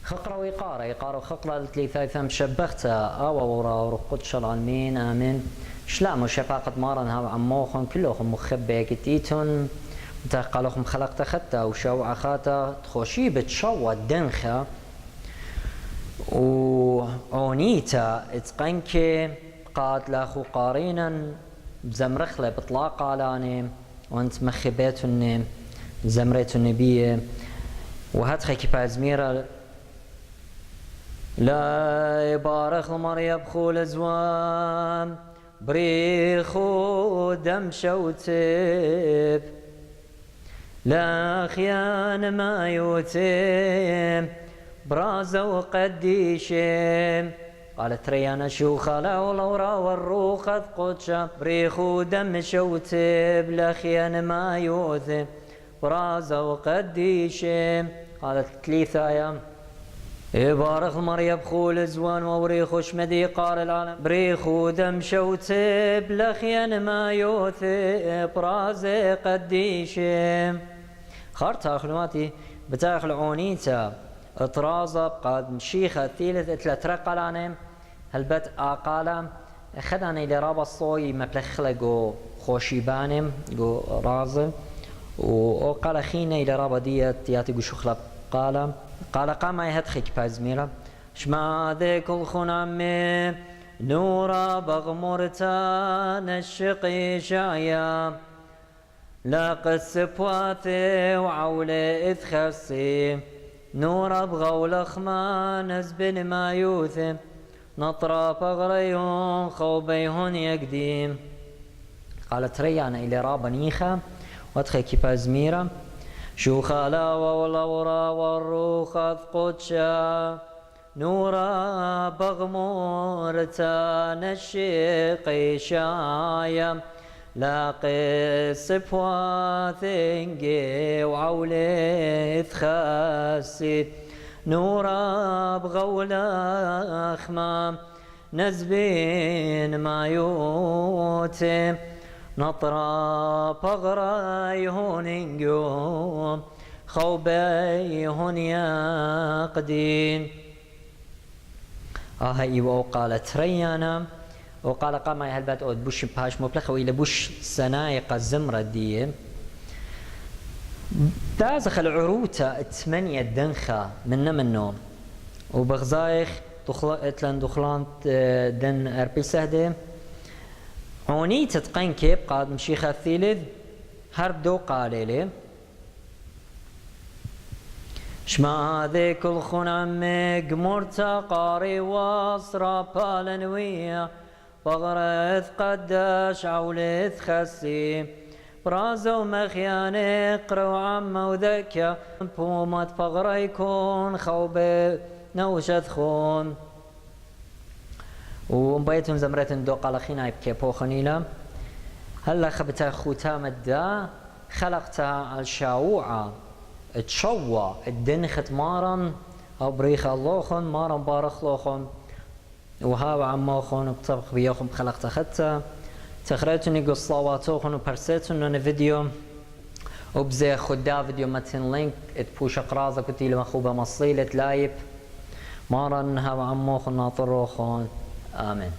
خقرة ويقارة يقارو خقرة لتليثاي ثم شبختها أو ورا ورقود شلالمين آمن شلامو شفاقة مارن هاو عموخن كلهم مخبئ كتيتون تقالوهم خلقت خطة وشو عخاتا تخوشي بتشوى الدنخة وعونيتا اتقنكي قاد لاخو قارينا بزمرخلة بطلاقة لاني وانت مخبيتني زمريت النبيه وهاتخي كيبا زميرة لا يبارخ مريم خول زوام بريخو دم شوتب لا خيان ما يوتم برازة وقديشم قالت ريانا شوخة لا والورا والروخ قدشة بريخو دم شوتب لا خيان ما يوتم برازة وقديشم قالت تليثايا يبارخ مريم خول زوان ووريخو شمدي قال العالم بريخو دم شوتب لخيان ما يوثب برازة قديشم خارتا خلواتي بتاخل عونيتا اطرازة قاد مشيخة ثيلث اتلترق لانم هلبت اقالا خداني لرابا الصوي مبلخلقو خوشيبانم قو رازم وقال خينا إلى رابا ديت ياتي شخلة قال قام يهدخك بازميرا شما ذيك الخنام نورا بغمرتا نشقي شايا لا قصف واثي وعولي إثخسي نورا بغول خما نزبن ما يوثي نطرا بغريون خوبيهن يقديم قالت ريانا إلى رابا نيخا وادخي كيبا زميرة شو خلا والورا والروخ قدشا نورا بغمورتا نشقي شايا لاقي صفوا ثنقي وعولي ثخاسي نورا بغولا خمام نزبين ما يوتي نطرا بغراي هون ينقوم خوبي هون يقدين هاي وقالت ريانا وقال قام هالبات أود بوش باش مبلخ وإلى بوش سنايق الزمرة دي تازخ العروتة 8 دنخة منه وبغزايخ دخلان دن أربي سهدة عوني تتقين كيب قاد مشيخة الثيلث هرب دو قاليلي شما ذيك الخنم قمرتا قاري واصرا بالنوية بغرث قداش عولث خسي برازو مخياني قرو عما وذكيا بومات بغرا يكون خوبي نوشت خون ومبيتهم زمرتن دو قلخينا يبكي بوخنيلا هلا خبتا خوتام الدا خلقتها الشاوعة تشوى الدنخت مارن او بريخ اللوخن مارن بارخ لوخن وهاو عموخن بطبخ بيوخن خلقتها خدتا تخريتوني قصواتوخن وبرسيتون فيديو وبزي خدا فيديو متن لينك تبوش قرازة كتيل مخوبة مصيلة لايب مارن هاو عموخن ناطروخن آمين.